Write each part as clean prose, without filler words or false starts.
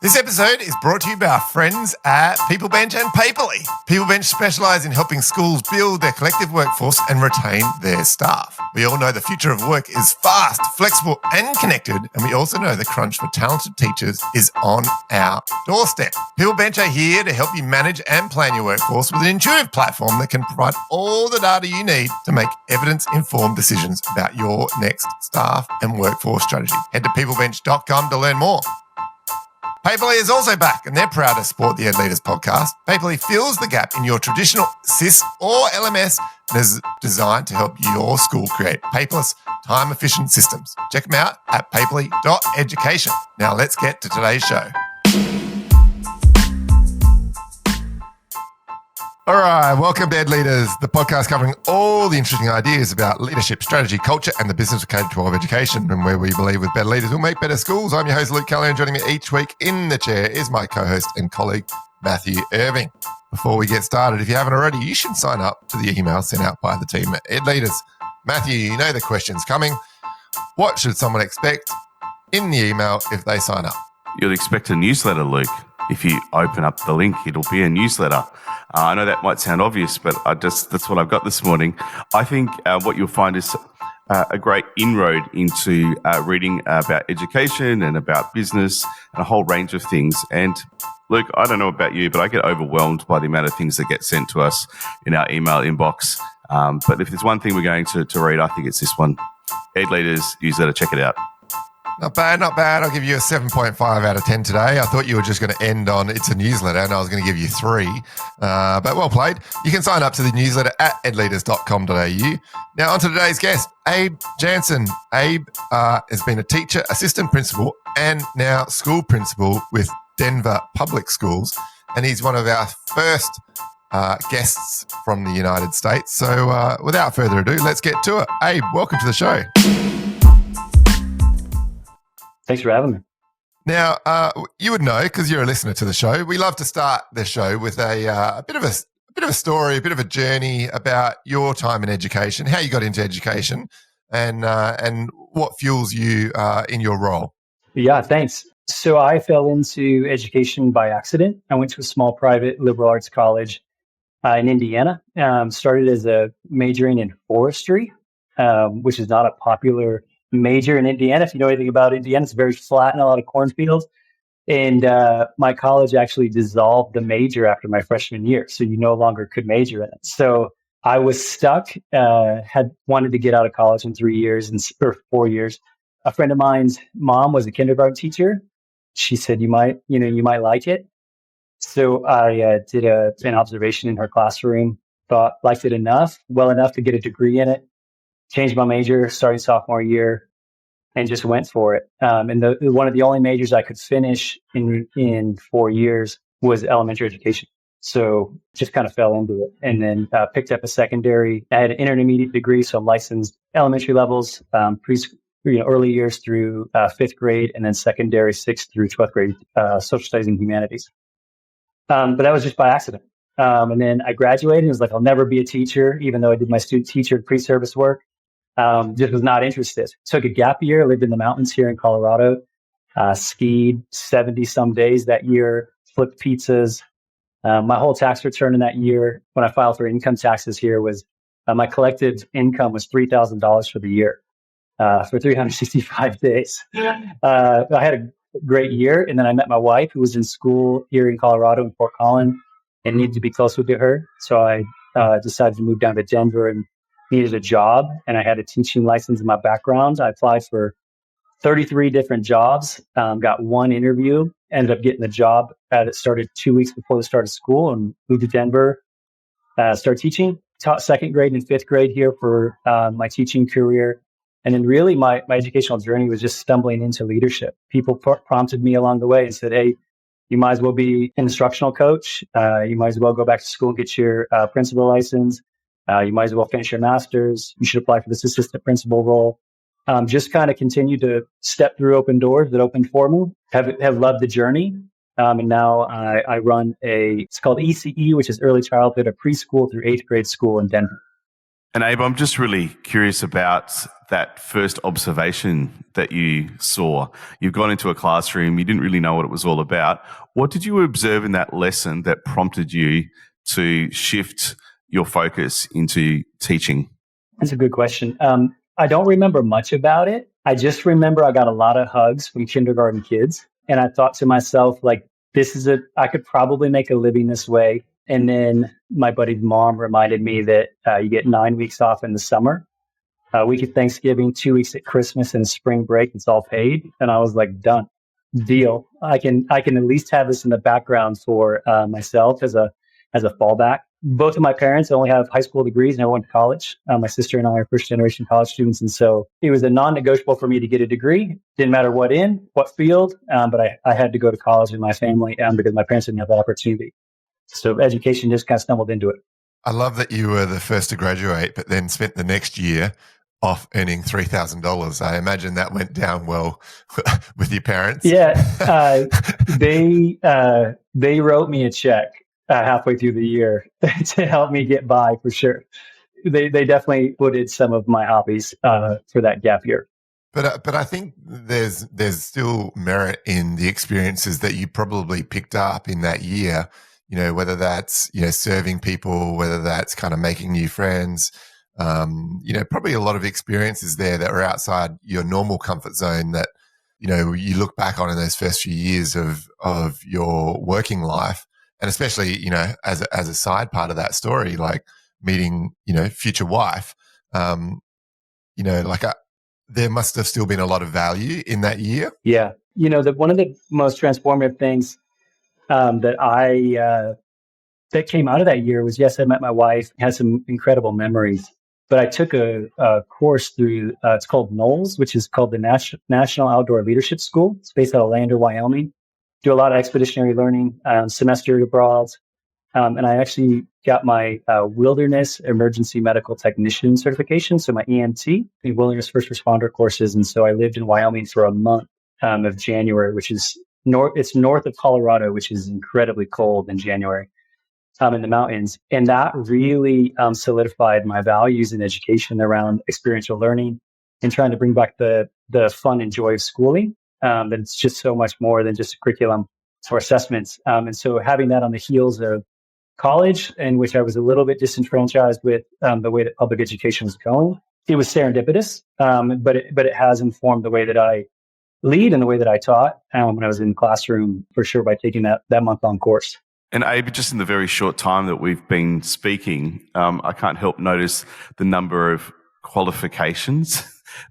This episode is brought to you by our friends at PeopleBench and Paperly. PeopleBench specialise in helping schools build their collective workforce and retain their staff. We all know the future of work is fast, flexible and connected, and we also know the crunch for talented teachers is on our doorstep. PeopleBench are here to help you manage and plan your workforce with an intuitive platform that can provide all the data you need to make evidence-informed decisions about your next staff and workforce strategy. Head to peoplebench.com to learn more. Paperly is also back, and they're proud to support the Ed Leaders podcast. Paperly fills the gap in your traditional SIS or LMS and is designed to help your school create paperless, time-efficient systems. Check them out at paperly.education. Now let's get to today's show. All right, welcome to Ed Leaders, the podcast covering all the interesting ideas about leadership, strategy, culture, and the business of K-12 education, and where we believe with better leaders we'll make better schools. I'm your host, Luke Callier, and joining me each week in the chair is my co-host and colleague, Mathew Irving. Before we get started, if you haven't already, you should sign up to the email sent out by the team at Ed Leaders. Mathew, you know the question's coming. What should someone expect in the email if they sign up? You'll expect a newsletter, Luke. If you open up the link, it'll be a newsletter. I know that might sound obvious, but that's what I've got this morning. I think what you'll find is a great inroad into reading about education and about business and a whole range of things. And Luke, I don't know about you, but I get overwhelmed by the amount of things that get sent to us in our email inbox. But if there's one thing we're going to read, I think it's this one. Ed Leaders newsletter, check it out. Not bad, not bad. I'll give you a 7.5 out of 10 today. I thought you were just going to end on it's a newsletter and I was going to give you 3. But well played. You can sign up to the newsletter at edleaders.com.au. Now on to today's guest, Abe Janson. Abe has been a teacher, assistant principal, and now school principal with Denver Public Schools. And he's one of our first guests from the United States. So without further ado, let's get to it. Abe, welcome to the show. Thanks for having me. Now, you would know because you're a listener to the show. We love to start the show with a bit of a story, a bit of a journey about your time in education, how you got into education, and what fuels you in your role. Yeah, thanks. So I fell into education by accident. I went to a small private liberal arts college in Indiana. Started as a majoring in forestry, which is not a popular major in Indiana. If you know anything about Indiana, it's very flat and a lot of cornfields. And my college actually dissolved the major after my freshman year. So you no longer could major in it. So I was stuck, had wanted to get out of college in 3 years or 4 years. A friend of mine's mom was a kindergarten teacher. She said, you might like it. So I did an observation in her classroom, liked it well enough to get a degree in it. Changed my major starting sophomore year and just went for it. And one of the only majors I could finish in 4 years was elementary education. So just kind of fell into it and then picked up a secondary. I had an intermediate degree, so I'm licensed elementary levels, early years through 5th grade, and then secondary 6th through 12th grade, social studies and humanities. But that was just by accident. And then I graduated and was like, I'll never be a teacher, even though I did my student teacher pre-service work. Just was not interested. Took a gap year, lived in the mountains here in Colorado, skied 70 some days that year, flipped pizzas. My whole tax return in that year when I filed for income taxes here was my collective income was $3,000 for the year, for 365 days. I had a great year. And then I met my wife who was in school here in Colorado in Fort Collins and needed to be closer to her. So I decided to move down to Denver and needed a job, and I had a teaching license in my background. I applied for 33 different jobs, got one interview, ended up getting the job that started 2 weeks before the start of school, and moved to Denver, started teaching, taught 2nd grade and 5th grade here for my teaching career. And then really my educational journey was just stumbling into leadership. People prompted me along the way and said, hey, you might as well be an instructional coach. You might as well go back to school and get your principal license. You might as well finish your master's. You should apply for this assistant principal role. Just kind of continue to step through open doors that opened for me. Have loved the journey. And now I run it's called ECE, which is early childhood, a preschool through 8th grade school in Denver. And Abe, I'm just really curious about that first observation that you saw. You've gone into a classroom, you didn't really know what it was all about. What did you observe in that lesson that prompted you to shift your focus into teaching? That's a good question. I don't remember much about it. I just remember I got a lot of hugs from kindergarten kids. And I thought to myself, like, I could probably make a living this way. And then my buddy's mom reminded me that you get 9 weeks off in the summer, a week at Thanksgiving, 2 weeks at Christmas, and spring break. It's all paid. And I was like, done, deal. I can at least have this in the background for myself as a fallback. Both of my parents only have high school degrees and I went to college. My sister and I are first generation college students. And so it was a non-negotiable for me to get a degree. Didn't matter what field, but I had to go to college with my family because my parents didn't have that opportunity. So education just kind of stumbled into it. I love that you were the first to graduate, but then spent the next year off earning $3,000. I imagine that went down well with your parents. Yeah, they wrote me a check halfway through the year to help me get by for sure. They definitely footed some of my hobbies for that gap year. But I think there's still merit in the experiences that you probably picked up in that year. You know, whether that's, you know, serving people, whether that's kind of making new friends, you know, probably a lot of experiences there that are outside your normal comfort zone that, you know, you look back on in those first few years of your working life. And especially, you know, as a side part of that story, like meeting, you know, future wife, you know, like there must have still been a lot of value in that year. Yeah. You know, one of the most transformative things that came out of that year was, yes, I met my wife, had some incredible memories, but I took a course through, it's called NOLS, which is called the National Outdoor Leadership School. It's based out of Lander, Wyoming. Do a lot of expeditionary learning, semester abroad. And I actually got my Wilderness Emergency Medical Technician certification, so my EMT, the Wilderness First Responder courses. And so I lived in Wyoming for a month of January, which is it's north of Colorado, which is incredibly cold in January in the mountains. And that really solidified my values in education around experiential learning and trying to bring back the fun and joy of schooling. And it's just so much more than just curriculum or assessments. And so having that on the heels of college, in which I was a little bit disenfranchised with the way that public education was going, it was serendipitous, but it has informed the way that I lead and the way that I taught when I was in the classroom, for sure, by taking that month-long course. And Abe, just in the very short time that we've been speaking, I can't help notice the number of qualifications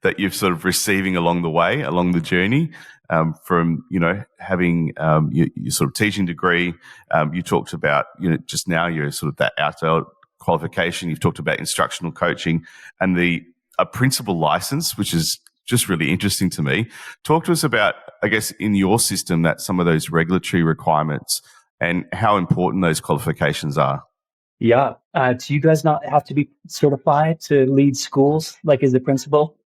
that you've sort of receiving along the way, along the journey, from, you know, having your sort of teaching degree. You talked about, you know, just now your sort of that outdoor qualification. You've talked about instructional coaching and a principal license, which is just really interesting to me. Talk to us about, I guess, in your system, that some of those regulatory requirements and how important those qualifications are. Yeah. Do you guys not have to be certified to lead schools, like as a principal?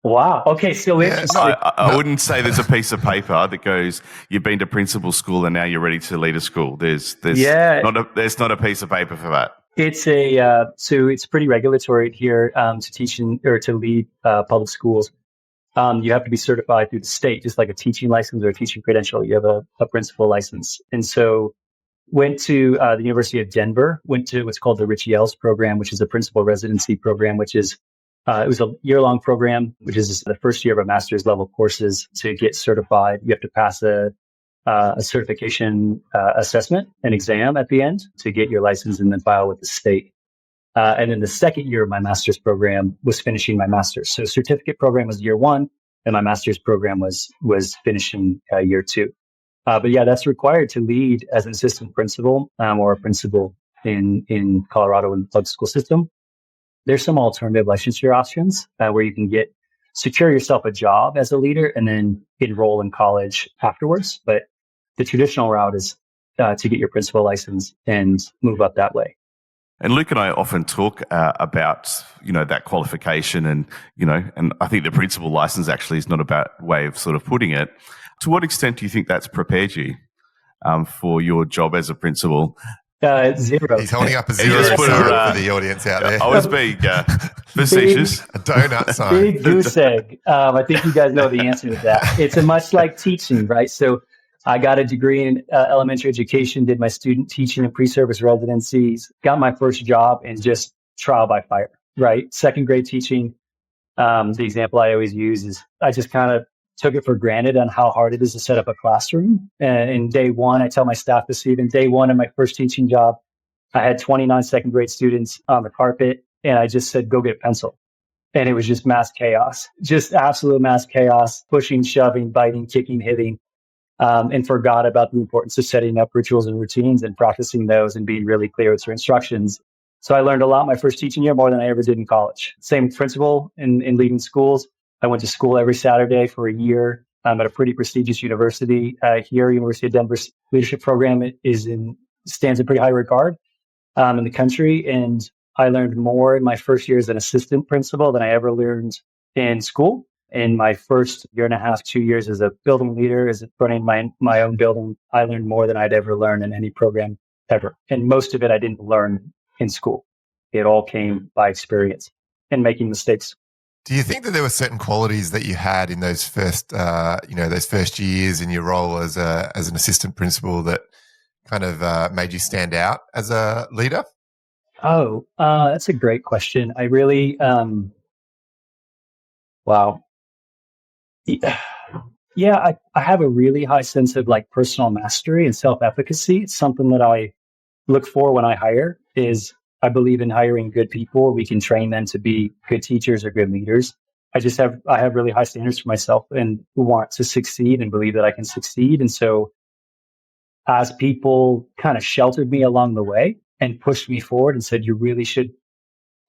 Wow. Okay. So interesting. I wouldn't say there's a piece of paper that goes, you've been to principal school and now you're ready to lead a school. There's not a piece of paper for that. It's so it's pretty regulatory here to teach or to lead public schools. You have to be certified through the state, just like a teaching license or a teaching credential. You have a principal license. And so went to the University of Denver, went to what's called the Richie Ells program, which is a principal residency program, which is it was a year-long program, which is the first year of a master's level courses. To get certified, you have to pass a certification assessment, an exam at the end to get your license and then file with the state. And then the second year of my master's program was finishing my master's. So certificate program was year one, and my master's program was finishing year two. But yeah, that's required to lead as an assistant principal or a principal in Colorado in the public school system. There's some alternative licensure options where you can secure yourself a job as a leader and then enroll in college afterwards. But the traditional route is to get your principal license and move up that way. And Luke and I often talk about, you know, that qualification and, you know, and I think the principal license actually is not a bad way of sort of putting it. To what extent do you think that's prepared you for your job as a principal? Zero. He's holding up a He zero just put sign for the audience out there. I was being facetious. A donut sign. Big goose egg. I think you guys know the answer to that. It's a much like teaching, right? So I got a degree in elementary education, did my student teaching and pre-service residencies, got my first job, and just trial by fire, right? Second grade teaching. The example I always use is I just kind of took it for granted on how hard it is to set up a classroom. And in day one, I tell my staff this, even day one of my first teaching job, I had 29 second grade students on the carpet, and I just said, go get a pencil. And it was just mass chaos, just absolute mass chaos, pushing, shoving, biting, kicking, hitting, and forgot about the importance of setting up rituals and routines and practicing those and being really clear with your instructions. So I learned a lot my first teaching year, more than I ever did in college. Same principle in leading schools. I went to school every Saturday for a year at a pretty prestigious university here, University of Denver's leadership program stands in pretty high regard in the country. And I learned more in my first year as an assistant principal than I ever learned in school. In my first year and a half, 2 years as a building leader, as running my own building, I learned more than I'd ever learned in any program ever. And most of it I didn't learn in school. It all came by experience and making mistakes. Do you think that there were certain qualities that you had in those first, those first years in your role as an assistant principal that kind of made you stand out as a leader? Oh, that's a great question. I really, wow. Yeah, I have a really high sense of like personal mastery and self-efficacy. It's something that I look for when I hire. Is I believe in hiring good people. We can train them to be good teachers or good leaders. I have really high standards for myself and want to succeed and believe that I can succeed. And so as people kind of sheltered me along the way and pushed me forward and said, you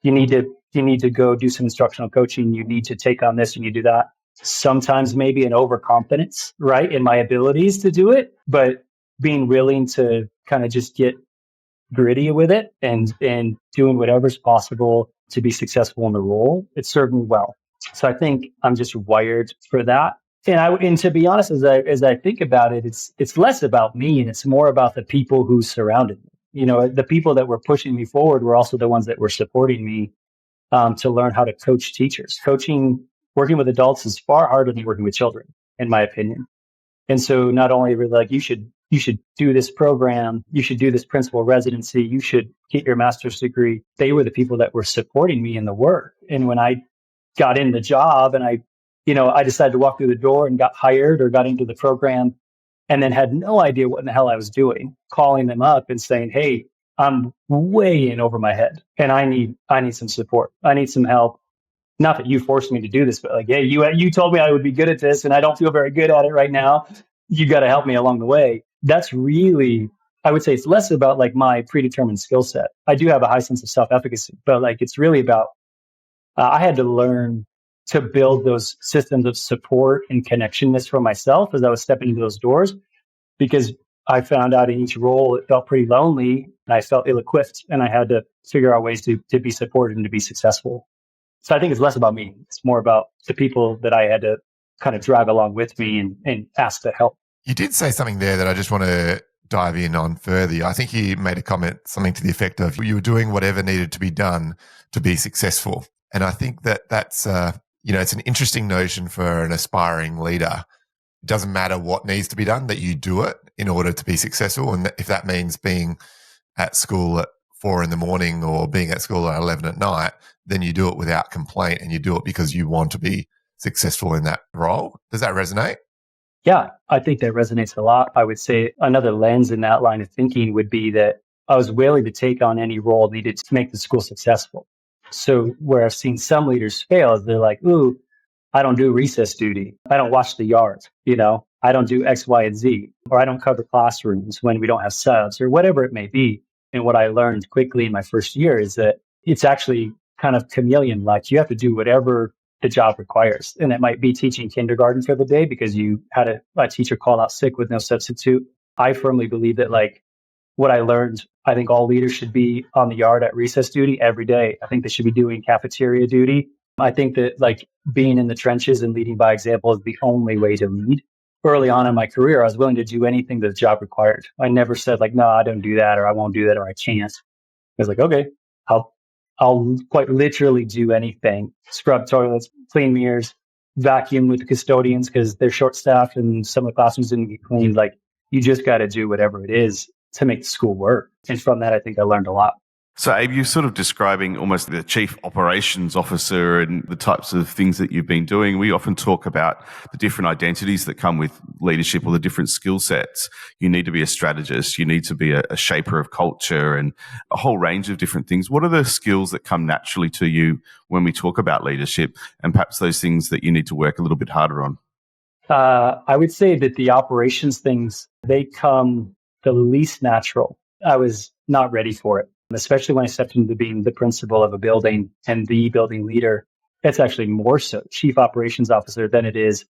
need to go do some instructional coaching. You need to take on this and you do that. Sometimes maybe an overconfidence, right, in my abilities to do it, but being willing to kind of just get gritty with it and doing whatever's possible to be successful in the role. It served me well. So I think I'm just wired for that. And to be honest, as I think about it, it's less about me and it's more about the people who surrounded me. You know, the people that were pushing me forward were also the ones that were supporting me to learn how to coach teachers. Working with adults is far harder than working with children, in my opinion. And so not only were they like, you should do this program, you should do this principal residency, you should get your master's degree. They were the people that were supporting me in the work. And when I got in the job and I decided to walk through the door and got hired or got into the program and then had no idea what in the hell I was doing, calling them up and saying, hey, I'm way in over my head and I need some support. I need some help. Not that you forced me to do this, but like, hey, you told me I would be good at this and I don't feel very good at it right now. You got to help me along the way. That's really, I would say it's less about like my predetermined skill set. I do have a high sense of self-efficacy, but like it's really about, I had to learn to build those systems of support and connectionness for myself as I was stepping into those doors, because I found out in each role, it felt pretty lonely and I felt ill-equipped and I had to figure out ways to be supported and to be successful. So I think it's less about me. It's more about the people that I had to kind of drag along with me and ask to help. You did say something there that I just want to dive in on further. I think you made a comment, something to the effect of you were doing whatever needed to be done to be successful. And I think that's it's an interesting notion for an aspiring leader. It doesn't matter what needs to be done, that you do it in order to be successful. And if that means being at school at 4 a.m. or being at school at 11 at night, then you do it without complaint and you do it because you want to be successful in that role. Does that resonate? Yeah, I think that resonates a lot. I would say another lens in that line of thinking would be that I was willing to take on any role needed to make the school successful. So where I've seen some leaders fail is they're like, ooh, I don't do recess duty. I don't watch the yard. I don't do X, Y, and Z, or I don't cover classrooms when we don't have subs or whatever it may be. And what I learned quickly in my first year is that it's actually kind of chameleon-like. You have to do whatever the job requires. And it might be teaching kindergarten for the day because you had a teacher call out sick with no substitute. I firmly believe that what I learned, I think all leaders should be on the yard at recess duty every day. I think they should be doing cafeteria duty. I think that being in the trenches and leading by example is the only way to lead early on in my career, I was willing to do anything that the job required. I never said like, no, I don't do that, or I won't do that, or I can't. I was like, okay, I'll quite literally do anything. Scrub toilets, clean mirrors, vacuum with the custodians because they're short staffed and some of the classrooms didn't get cleaned. Like, you just got to do whatever it is to make the school work. And from that, I think I learned a lot. So, Abe, you're sort of describing almost the chief operations officer and the types of things that you've been doing. We often talk about the different identities that come with leadership or the different skill sets. You need to be a strategist. You need to be a shaper of culture and a whole range of different things. What are the skills that come naturally to you when we talk about leadership, and perhaps those things that you need to work a little bit harder on? I would say that the operations things, they come the least natural. I was not ready for it, especially when I stepped into being the principal of a building and the building leader. It's actually more so chief operations officer than it is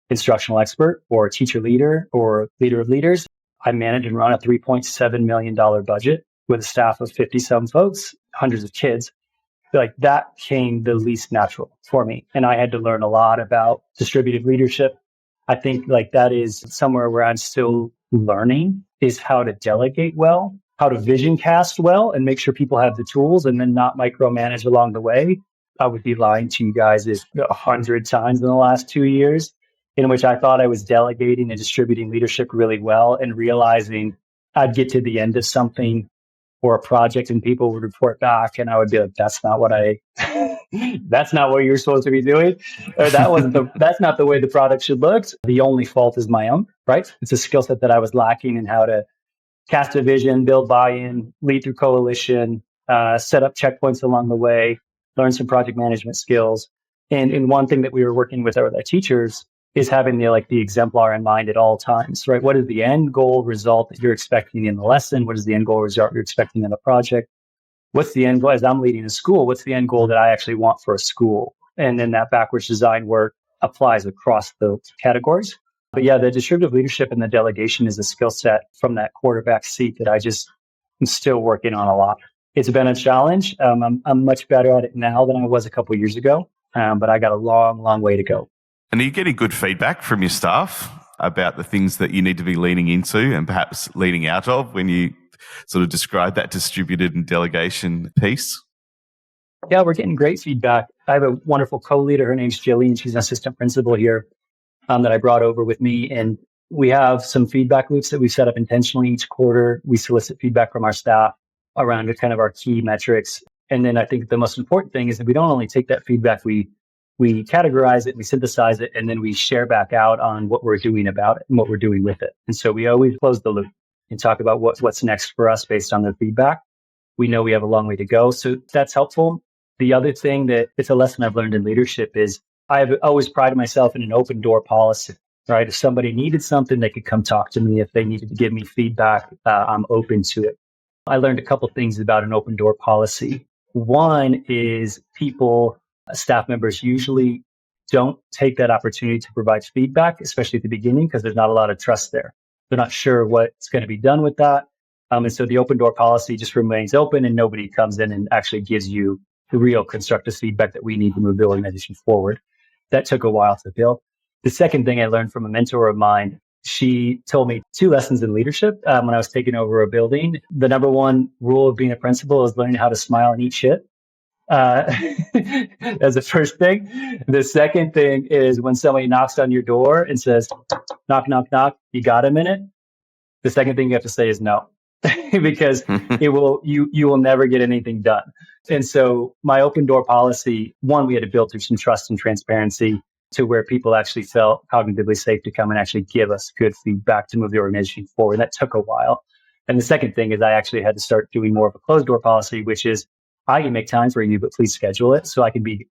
instructional expert or teacher leader or leader of leaders. I manage and run a $3.7 million budget with a staff of 50 some folks, hundreds of kids. Like, that came the least natural for me. And I had to learn a lot about distributed leadership. I think like that is somewhere where I'm still learning, is how to delegate well, how to vision cast well and make sure people have the tools and then not micromanage along the way. I would be lying to you guys if 100 times in the last 2 years in which I thought I was delegating and distributing leadership really well and realizing I'd get to the end of something or a project and people would report back and I would be like, that's not what you're supposed to be doing. Or that's not the way the product should look. The only fault is my own, right? It's a skill set that I was lacking in how to cast a vision, build buy-in, lead through coalition, set up checkpoints along the way, learn some project management skills. And one thing that we were working with our teachers is having the exemplar in mind at all times, right? What is the end goal result that you're expecting in the lesson? What is the end goal result you're expecting in the project? What's the end goal? As I'm leading a school, what's the end goal that I actually want for a school? And then that backwards design work applies across the categories. But yeah, the distributive leadership and the delegation is a skill set from that quarterback seat that I'm still working on a lot. It's been a challenge. I'm much better at it now than I was a couple of years ago, but I got a long, long way to go. And are you getting good feedback from your staff about the things that you need to be leaning into and perhaps leaning out of when you sort of describe that distributed and delegation piece? Yeah, we're getting great feedback. I have a wonderful co-leader. Her name's Jillian. She's an assistant principal here that I brought over with me. And we have some feedback loops that we set up intentionally each quarter. We solicit feedback from our staff around kind of our key metrics. And then I think the most important thing is that we don't only take that feedback, we categorize it, we synthesize it, and then we share back out on what we're doing about it and what we're doing with it. And so we always close the loop and talk about what's next for us based on their feedback. We know we have a long way to go, so that's helpful. The other thing that it's a lesson I've learned in leadership is I've always prided myself in an open door policy, right? If somebody needed something, they could come talk to me. If they needed to give me feedback, I'm open to it. I learned a couple things about an open door policy. One is staff members usually don't take that opportunity to provide feedback, especially at the beginning, because there's not a lot of trust there. They're not sure what's going to be done with that. And so the open door policy just remains open and nobody comes in and actually gives you the real constructive feedback that we need to move the organization forward. That took a while to build. The second thing I learned from a mentor of mine, she told me 2 lessons in leadership when I was taking over a building. The number one rule of being a principal is learning how to smile and eat shit. As the first thing. The second thing is when somebody knocks on your door and says, knock, knock, knock, you got a minute? The second thing you have to say is no, because you will never get anything done. And so my open door policy, one, we had to build through some trust and transparency to where people actually felt cognitively safe to come and actually give us good feedback to move the organization forward. That took a while. And the second thing is I actually had to start doing more of a closed door policy, which is I can make time for you, but please schedule it so I can be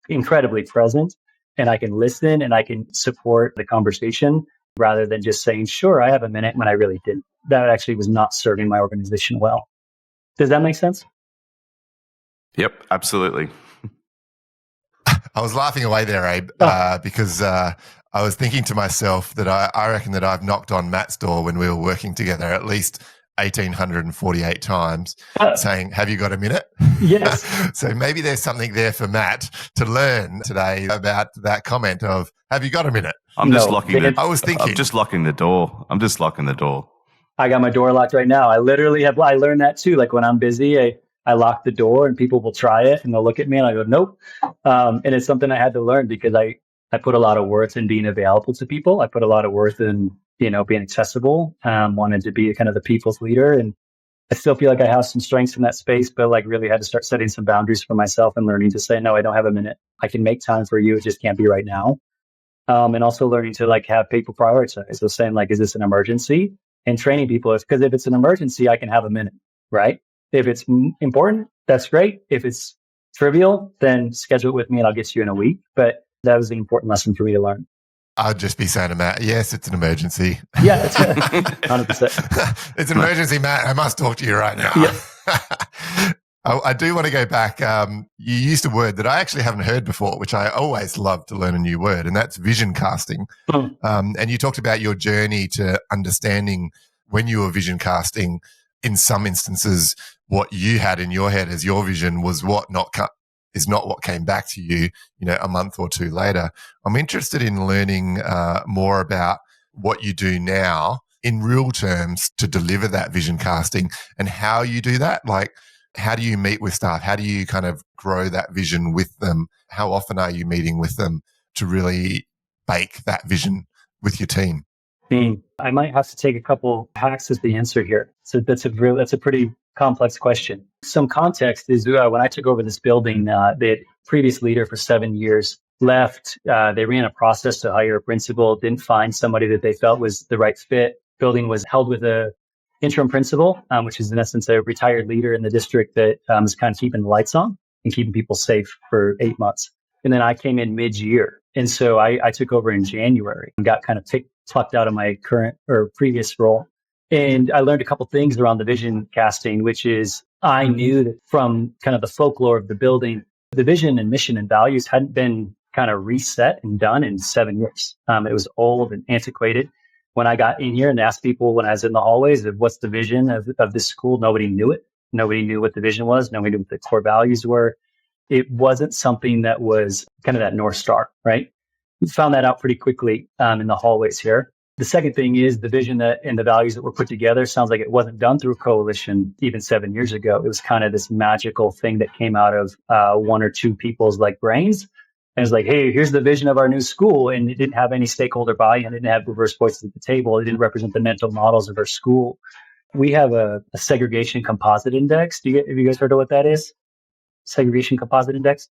incredibly present and I can listen and I can support the conversation rather than just saying, sure, I have a minute when I really didn't. That actually was not serving my organization well. Does that make sense? Yep, absolutely. I was laughing away there, Abe, because I was thinking to myself that I reckon that I've knocked on Matt's door when we were working together at least 1,848 times saying, have you got a minute? Yes. So maybe there's something there for Matt to learn today about that comment of, have you got a minute? I'm just locking I was thinking. I'm just locking the door. I got my door locked right now. I learned that too. Like when I'm busy, I lock the door and people will try it and they'll look at me and I go, nope. And it's something I had to learn because I put a lot of worth in being available to people. I put a lot of worth in, being accessible, wanted to be kind of the people's leader. And I still feel like I have some strengths in that space, but like really had to start setting some boundaries for myself and learning to say, no, I don't have a minute. I can make time for you. It just can't be right now. And also learning to like have people prioritize. So saying like, is this an emergency? And training people is because if it's an emergency, I can have a minute, right? If it's important, that's great. If it's trivial, then schedule it with me and I'll get you in a week. But that was the important lesson for me to learn. I'd just be saying to Matt, yes, it's an emergency. Yeah, it's 100%. It's an emergency, Matt. I must talk to you right now. Yeah. I do want to go back. You used a word that I actually haven't heard before, which I always love to learn a new word, and that's vision casting. And you talked about your journey to understanding when you were vision casting, in some instances, what you had in your head as your vision was is not what came back to you, a month or two later. I'm interested in learning more about what you do now in real terms to deliver that vision casting and how you do that. Like, how do you meet with staff? How do you kind of grow that vision with them? How often are you meeting with them to really bake that vision with your team? I might have to take a couple hacks as the answer here. So that's a pretty complex question. Some context is when I took over this building, the previous leader for 7 years left. They ran a process to hire a principal, didn't find somebody that they felt was the right fit. Building was held with a interim principal, which is in essence a retired leader in the district that is kind of keeping the lights on and keeping people safe for 8 months. And then I came in mid-year. And so I took over in January and got kind of plucked out of my current or previous role. And I learned a couple things around the vision casting, which is I knew that from kind of the folklore of the building, the vision and mission and values hadn't been kind of reset and done in 7 years. It was old and antiquated. When I got in here and asked people when I was in the hallways of what's the vision of this school, nobody knew it. Nobody knew what the vision was. Nobody knew what the core values were. It wasn't something that was kind of that North Star, right? We found that out pretty quickly in the hallways here. The second thing is the vision and the values that were put together sounds like it wasn't done through a coalition even 7 years ago. It was kind of this magical thing that came out of one or two people's like brains. And it's like, hey, here's the vision of our new school. And it didn't have any stakeholder buy-in. It didn't have reverse voices at the table. It didn't represent the mental models of our school. We have a segregation composite index. Have you guys heard of what that is? Segregation composite index?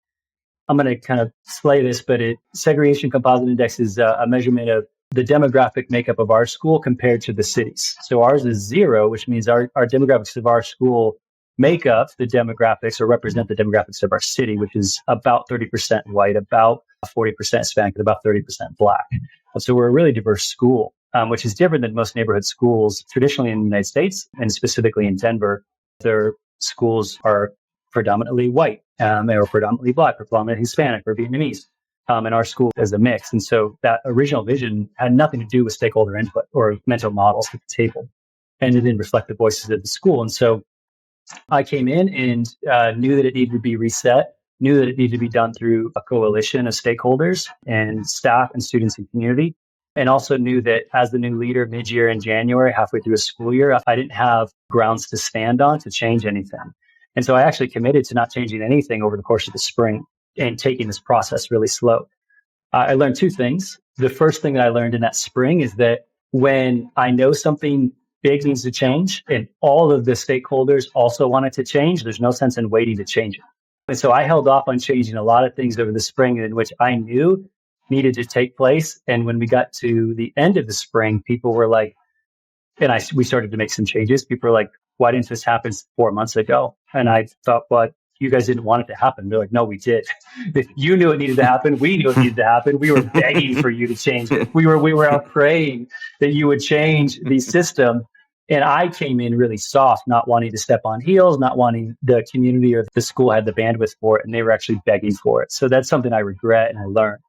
I'm going to kind of slay this, but segregation composite index is a measurement of the demographic makeup of our school compared to the cities. So ours is 0, which means our demographics of our school make up the demographics or represent the demographics of our city, which is about 30% white, about 40% Hispanic, and about 30% Black. So we're a really diverse school, which is different than most neighborhood schools traditionally in the United States, and specifically in Denver. Their schools are predominantly white, or predominantly Black, or predominantly Hispanic, or Vietnamese. And our school is a mix. And so that original vision had nothing to do with stakeholder input or mental models at the table. And it didn't reflect the voices of the school. And so I came in and knew that it needed to be reset, knew that it needed to be done through a coalition of stakeholders and staff and students and community. And also knew that as the new leader mid-year in January, halfway through a school year, I didn't have grounds to stand on to change anything. And so I actually committed to not changing anything over the course of the spring and taking this process really slow. I learned two things. The first thing that I learned in that spring is that when I know something big needs to change and all of the stakeholders also want it to change, there's no sense in waiting to change it. And so I held off on changing a lot of things over the spring in which I knew needed to take place. And when we got to the end of the spring, people were like, we started to make some changes. People were like, why didn't this happen 4 months ago? And I thought, well, you guys didn't want it to happen. They're like, no, we did. If you knew it needed to happen, we knew it needed to happen. We were begging for you to change it. We were out praying that you would change the system. And I came in really soft, not wanting to step on heels, not wanting the community or the school had the bandwidth for it. And they were actually begging for it. So that's something I regret and I learned.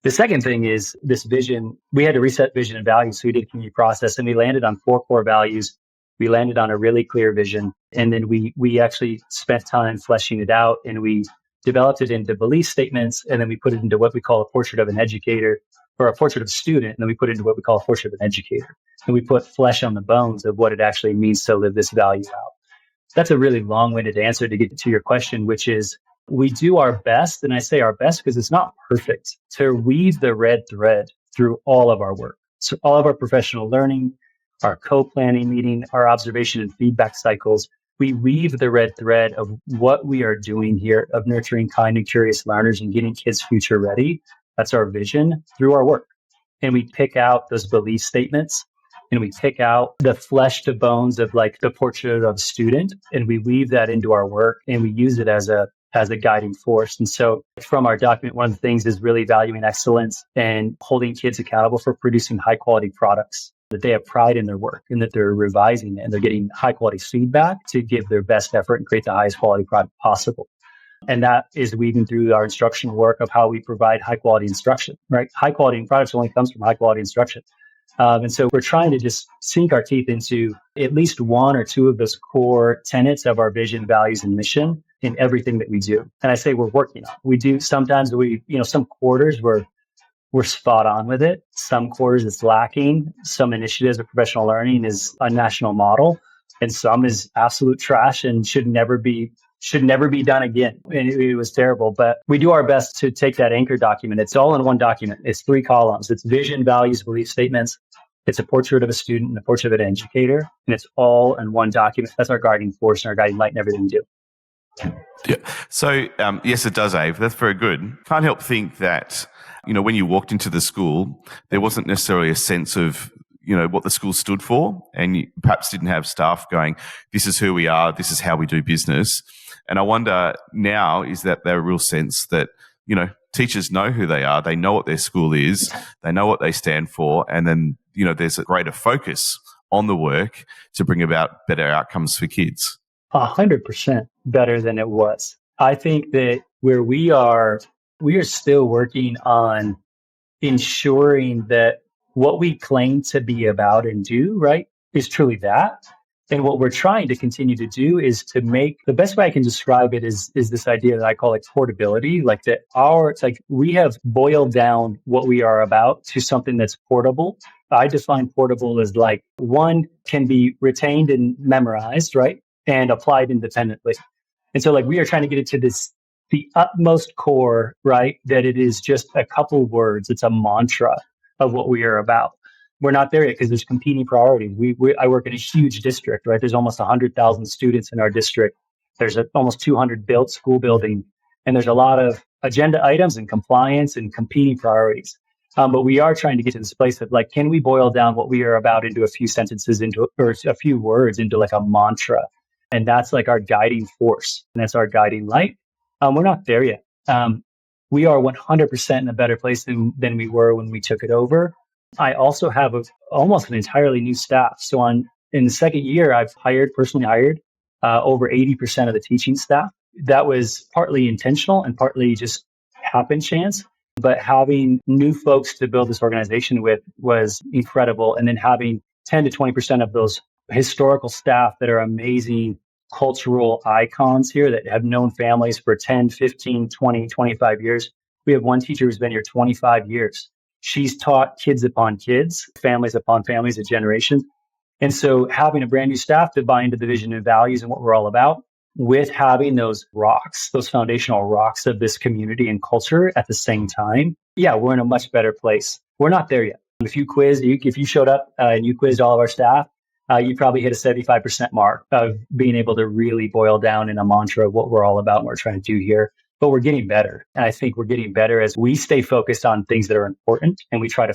The second thing is this vision. We had to reset vision and values. So we did a community process and we landed on 4 core values We landed on a really clear vision. And then we actually spent time fleshing it out, and we developed it into belief statements. And then we put it into what we call a portrait of an educator, or a portrait of a student. And then we put it into what we call a portrait of an educator. And we put flesh on the bones of what it actually means to live this value out. That's a really long-winded answer to get to your question, which is we do our best, and I say our best because it's not perfect, to weave the red thread through all of our work. So all of our professional learning, our co-planning meeting, our observation and feedback cycles, we weave the red thread of what we are doing here, of nurturing kind and curious learners and getting kids future ready. That's our vision through our work. And we pick out those belief statements, and we pick out the flesh to bones of like the portrait of student, and we weave that into our work, and we use it as a guiding force. And so from our document, one of the things is really valuing excellence and holding kids accountable for producing high quality products, that they have pride in their work and that they're revising it and they're getting high quality feedback to give their best effort and create the highest quality product possible. And that is weaving through our instructional work of how we provide high quality instruction, right? High quality products only comes from high quality instruction. And so we're trying to just sink our teeth into at least one or two of those core tenets of our vision, values, and mission in everything that we do. And I say we're working on. We do sometimes some quarters we're spot on with it. Some quarters it's lacking. Some initiatives of professional learning is a national model, and some is absolute trash and should never be done again. And it was terrible, but we do our best to take that anchor document. It's all in one document. It's 3 columns. It's vision, values, belief statements. It's a portrait of a student and a portrait of an educator. And it's all in one document. That's our guiding force and our guiding light in everything we do. Yeah. So, yes, it does, Abe. That's very good. Can't help think that, when you walked into the school, there wasn't necessarily a sense of, what the school stood for. And you perhaps didn't have staff going, this is who we are, this is how we do business. And I wonder now, is that there a real sense that, teachers know who they are, they know what their school is, they know what they stand for, and then, there's a greater focus on the work to bring about better outcomes for kids. 100% better than it was. I think that where we are still working on ensuring that what we claim to be about and do, right, is truly that. And what we're trying to continue to do is to make the best way I can describe it is this idea that I call like portability, like that it's like we have boiled down what we are about to something that's portable. I define portable as like one can be retained and memorized, right? And applied independently. And so like we are trying to get it to the utmost core, right? That it is just a couple words. It's a mantra of what we are about. We're not there yet because there's competing priorities. I work in a huge district, right? There's almost 100,000 students in our district. There's almost 200 built school building, and there's a lot of agenda items and compliance and competing priorities. But we are trying to get to this place of like, can we boil down what we are about into a few sentences or a few words into like a mantra? And that's like our guiding force. And that's our guiding light. We're not there yet. We are 100% in a better place than we were when we took it over. I also have almost an entirely new staff. So in the second year, I've personally hired over 80% of the teaching staff. That was partly intentional and partly just happen chance. But having new folks to build this organization with was incredible. And then having 10 to 20% of those historical staff that are amazing cultural icons here that have known families for 10, 15, 20, 25 years. We have one teacher who's been here 25 years. She's taught kids upon kids, families upon families of generations. And so having a brand new staff to buy into the vision and values and what we're all about, with having those rocks, those foundational rocks of this community and culture at the same time, yeah, we're in a much better place. We're not there yet. If you showed up and you quizzed all of our staff, you probably hit a 75% mark of being able to really boil down in a mantra of what we're all about and what we're trying to do here. But we're getting better. And I think we're getting better as we stay focused on things that are important. And we try to,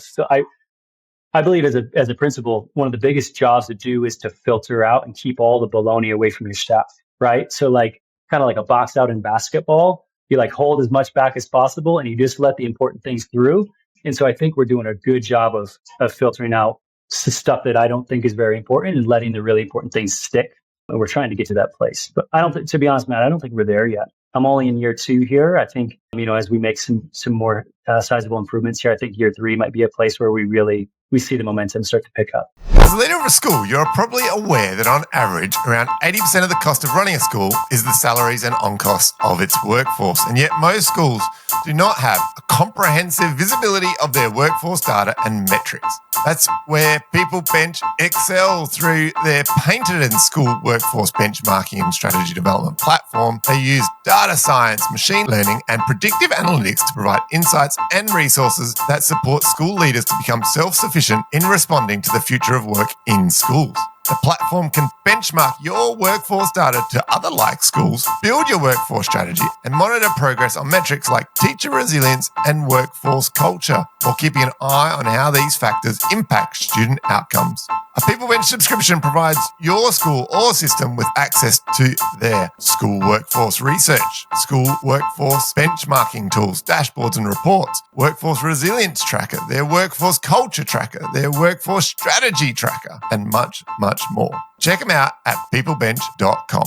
I believe as a principal, one of the biggest jobs to do is to filter out and keep all the baloney away from your staff, right? So like kind of like a box out in basketball, you like hold as much back as possible and you just let the important things through. And so I think we're doing a good job of filtering out stuff that I don't think is very important and letting the really important things stick. And we're trying to get to that place. But to be honest, Matt, I don't think we're there yet. I'm only in year 2 here. I think, as we make some more sizable improvements here, I think year 3 might be a place where we really we see the momentum start to pick up. As a leader of a school, you're probably aware that on average, around 80% of the cost of running a school is the salaries and on-costs of its workforce. And yet most schools do not have a comprehensive visibility of their workforce data and metrics. That's where People Bench excel through their patented and school workforce benchmarking and strategy development platform. They use data science, machine learning, and predictive analytics to provide insights and resources that support school leaders to become self-sufficient in responding to the future of work in schools. The platform can benchmark your workforce data to other like schools, build your workforce strategy, and monitor progress on metrics like teacher resilience and workforce culture, while keeping an eye on how these factors impact student outcomes. A PeopleBench subscription provides your school or system with access to their school workforce research, school workforce benchmarking tools, dashboards and reports, workforce resilience tracker, their workforce culture tracker, their workforce strategy tracker, and much, much more. Check them out at peoplebench.com.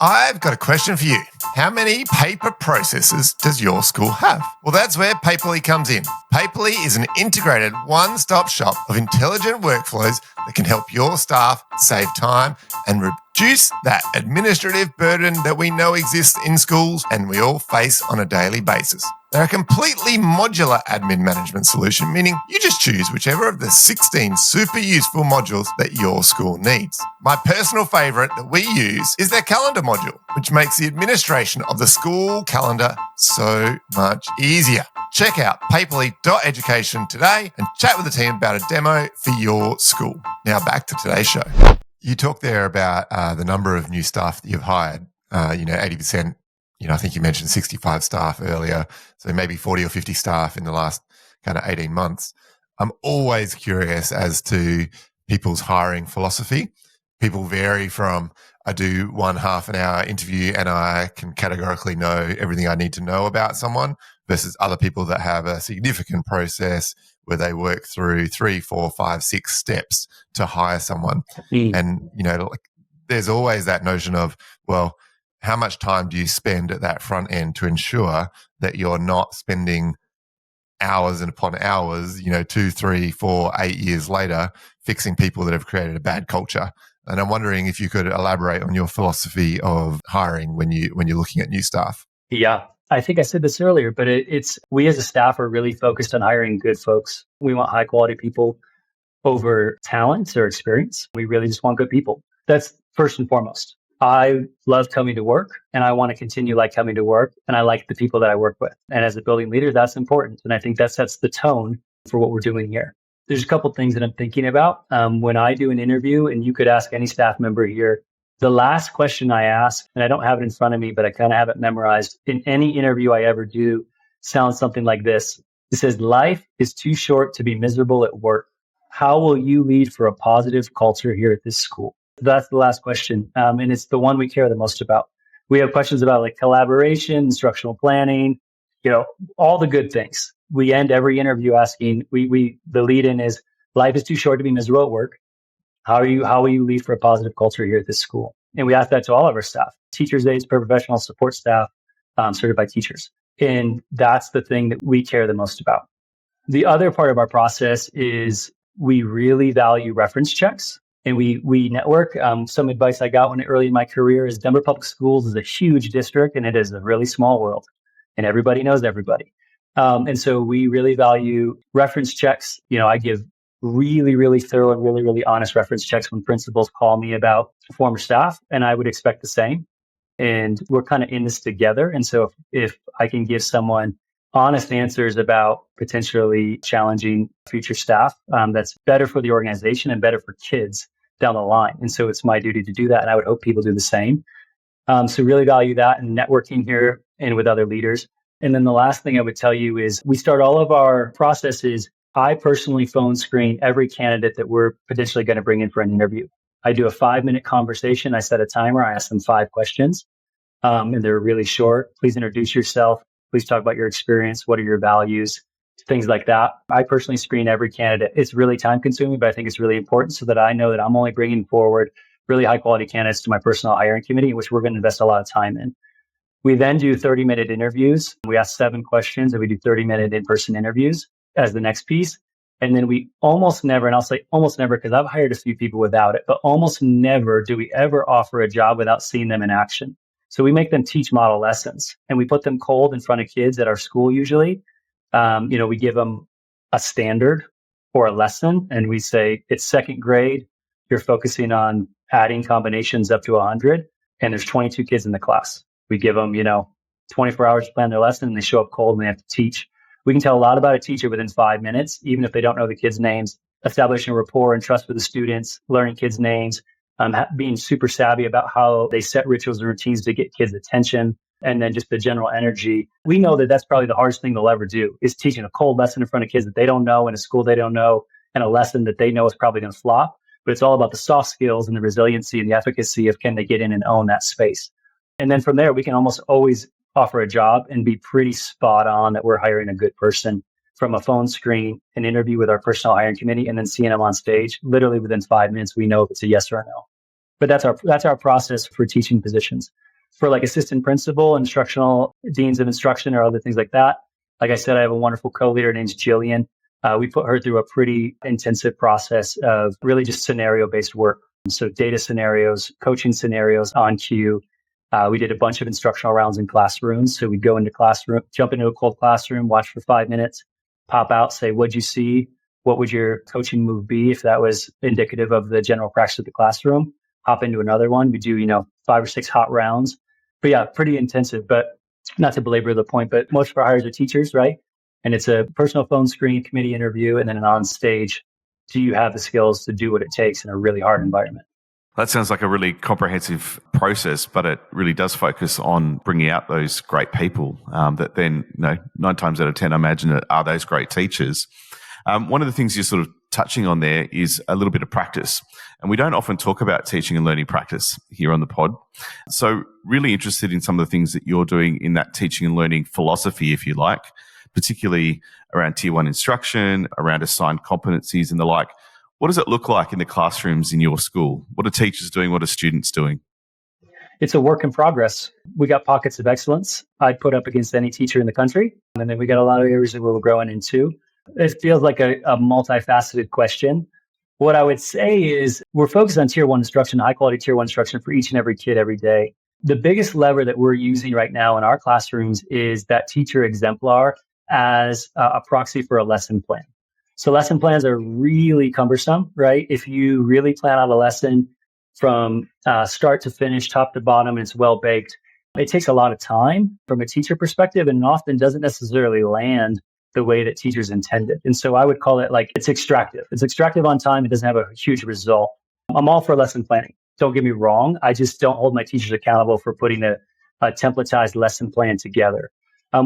I've got a question for you. How many paper processes does your school have? Well, that's where Paperly comes in. Paperly is an integrated one-stop shop of intelligent workflows that can help your staff save time and reduce that administrative burden that we know exists in schools and we all face on a daily basis. They're a completely modular admin management solution, meaning you just choose whichever of the 16 super useful modules that your school needs. My personal favorite that we use is their calendar module, which makes the administration of the school calendar so much easier. Check out paperly.education today and chat with the team about a demo for your school. Now back to today's show. You talked there about the number of new staff that you've hired, 80%. I think you mentioned 65 staff earlier, so maybe 40 or 50 staff in the last kind of 18 months. I'm always curious as to people's hiring philosophy. People vary from, I do one half an hour interview and I can categorically know everything I need to know about someone, versus other people that have a significant process where they work through 3, 4, 5, 6 steps to hire someone. And, there's always that notion of, well, how much time do you spend at that front end to ensure that you're not spending hours and upon hours, 2, 3, 4, 8 years later, fixing people that have created a bad culture? And I'm wondering if you could elaborate on your philosophy of hiring when you're looking at new staff. Yeah, I think I said this earlier, but it's we as a staff are really focused on hiring good folks. We want high quality people over talent or experience. We really just want good people. That's first and foremost. I love coming to work and I want to continue coming to work, and I like the people that I work with. And as a building leader, that's important. And I think that sets the tone for what we're doing here. There's a couple things that I'm thinking about. When I do an interview, and you could ask any staff member here, the last question I ask, and I don't have it in front of me, but I kind of have it memorized in any interview I ever do, sounds something like this. It says, life is too short to be miserable at work. How will you lead for a positive culture here at this school? That's the last question. And it's the one we care the most about. We have questions about collaboration, instructional planning, all the good things. We end every interview asking, the lead in is, life is too short to be miserable at work. How will you lead for a positive culture here at this school? And we ask that to all of our staff, teachers, aides, paraprofessional support staff, certified teachers. And that's the thing that we care the most about. The other part of our process is we really value reference checks. And we network. Some advice I got early in my career is Denver Public Schools is a huge district and it is a really small world, and everybody knows everybody. And so we really value reference checks. I give really, really thorough and really, really honest reference checks when principals call me about former staff, and I would expect the same. And we're kind of in this together. And so if I can give someone honest answers about potentially challenging future staff, that's better for the organization and better for kids down the line. And so it's my duty to do that. And I would hope people do the same. So really value that and networking here and with other leaders. And then the last thing I would tell you is we start all of our processes. I personally phone screen every candidate that we're potentially going to bring in for an interview. I do a 5-minute conversation. I set a timer. I ask them 5 questions. And they're really short. Please introduce yourself. Please talk about your experience. What are your values? Things like that. I personally screen every candidate. It's really time consuming, but I think it's really important so that I know that I'm only bringing forward really high quality candidates to my personal hiring committee, which we're going to invest a lot of time in. We then do 30-minute interviews. We ask 7 questions and we do 30-minute in-person interviews as the next piece. And then we almost never, and I'll say almost never because I've hired a few people without it, but almost never do we ever offer a job without seeing them in action. So we make them teach model lessons and we put them cold in front of kids at our school usually. We give them a standard or a lesson and we say, it's second grade. You're focusing on adding combinations up to 100 and there's 22 kids in the class. We give them, 24 hours to plan their lesson and they show up cold and they have to teach. We can tell a lot about a teacher within 5 minutes, even if they don't know the kids' names, establishing rapport and trust with the students, learning kids' names, being super savvy about how they set rituals and routines to get kids' attention, and then just the general energy. We know that that's probably the hardest thing they'll ever do is teaching a cold lesson in front of kids that they don't know in a school they don't know and a lesson that they know is probably going to flop. But it's all about the soft skills and the resiliency and the efficacy of can they get in and own that space. And then from there, we can almost always offer a job and be pretty spot on that we're hiring a good person from a phone screen, an interview with our personnel hiring committee, and then seeing them on stage. Literally within 5 minutes, we know if it's a yes or a no. But that's our process for teaching positions. For like assistant principal, instructional deans of instruction, or other things like that. Like I said, I have a wonderful co-leader named Jillian. We put her through a pretty intensive process of really just scenario-based work. So data scenarios, coaching scenarios on cue. We did a bunch of instructional rounds in classrooms. So we'd go into classroom, jump into a cold classroom, watch for 5 minutes, pop out, say, what'd you see? What would your coaching move be if that was indicative of the general practice of the classroom? Hop into another one. We do, 5 or 6 hot rounds. But yeah, pretty intensive, but not to belabor the point, but most of our hires are teachers, right? And it's a personal phone screen, committee interview, and then an on stage. Do you have the skills to do what it takes in a really hard environment? That sounds like a really comprehensive process, but it really does focus on bringing out those great people that then, 9 times out of 10, I imagine, are those great teachers. One of the things you're sort of touching on there is a little bit of practice. And we don't often talk about teaching and learning practice here on the pod. So really interested in some of the things that you're doing in that teaching and learning philosophy, if you like, particularly around tier 1 instruction, around assigned competencies and the like. What does it look like in the classrooms in your school? What are teachers doing? What are students doing? It's a work in progress. We got pockets of excellence I'd put up against any teacher in the country. And then we got a lot of areas that we're growing into. It feels like a multifaceted question. What I would say is we're focused on tier 1 instruction, high quality tier 1 instruction for each and every kid every day. The biggest lever that we're using right now in our classrooms is that teacher exemplar as a proxy for a lesson plan. So lesson plans are really cumbersome, right? If you really plan out a lesson from start to finish, top to bottom, and it's well baked, it takes a lot of time from a teacher perspective and often doesn't necessarily land the way that teachers intended. And so I would call it like it's extractive. It's extractive on time. It doesn't have a huge result. I'm all for lesson planning. Don't get me wrong. I just don't hold my teachers accountable for putting a templatized lesson plan together.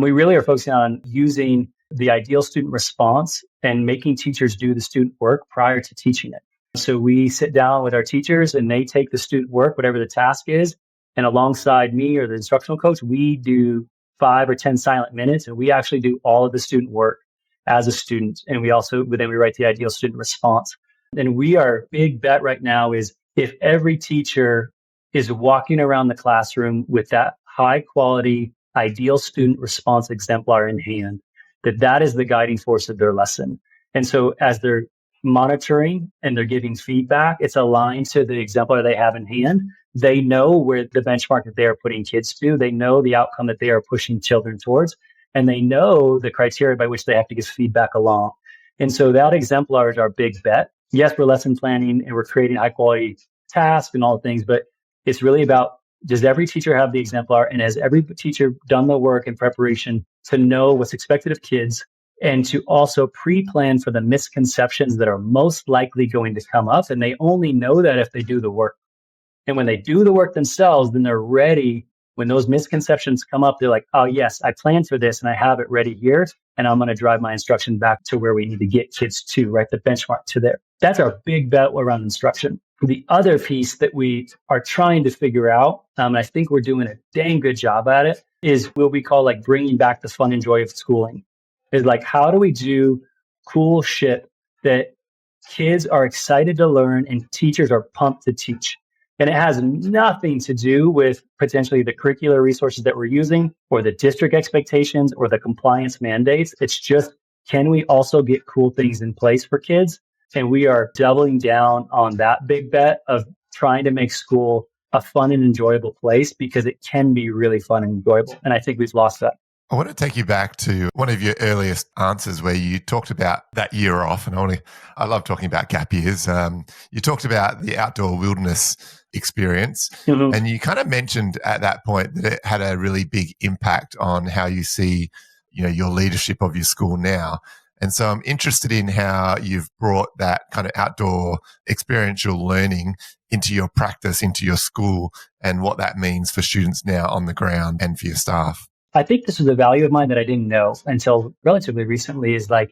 We really are focusing on using the ideal student response and making teachers do the student work prior to teaching it. So we sit down with our teachers and they take the student work, whatever the task is, and alongside me or the instructional coach, we do 5 or 10 silent minutes and we actually do all of the student work as a student. And we write the ideal student response. And our big bet right now is if every teacher is walking around the classroom with that high quality ideal student response exemplar in hand, that is the guiding force of their lesson. And so as they're monitoring and they're giving feedback, it's aligned to the exemplar they have in hand. They know where the benchmark that they are putting kids to. They know the outcome that they are pushing children towards, and they know the criteria by which they have to give feedback along. And so that exemplar is our big bet. Yes, we're lesson planning and we're creating high quality tasks and all the things, but it's really about, does every teacher have the exemplar, and has every teacher done the work in preparation to know what's expected of kids and to also pre-plan for the misconceptions that are most likely going to come up. And they only know that if they do the work. And when they do the work themselves, then they're ready. When those misconceptions come up, they're like, oh, yes, I planned for this and I have it ready here. And I'm going to drive my instruction back to where we need to get kids to, right? The benchmark to there. That's our big bet around instruction. The other piece that we are trying to figure out, and I think we're doing a dang good job at it, is what we call like bringing back the fun and joy of schooling. Is like, how do we do cool shit that kids are excited to learn and teachers are pumped to teach? And it has nothing to do with potentially the curricular resources that we're using or the district expectations or the compliance mandates. It's just can we also get cool things in place for kids? And we are doubling down on that big bet of trying to make school a fun and enjoyable place, because it can be really fun and enjoyable. And I think we've lost that. I want to take you back to one of your earliest answers where you talked about that year off. And I love talking about gap years. You talked about the outdoor wilderness experience. Mm-hmm. And you kind of mentioned at that point that it had a really big impact on how you see, your leadership of your school now. And so I'm interested in how you've brought that kind of outdoor experiential learning into your practice, into your school, and what that means for students now on the ground and for your staff. I think this was a value of mine that I didn't know until relatively recently, is like,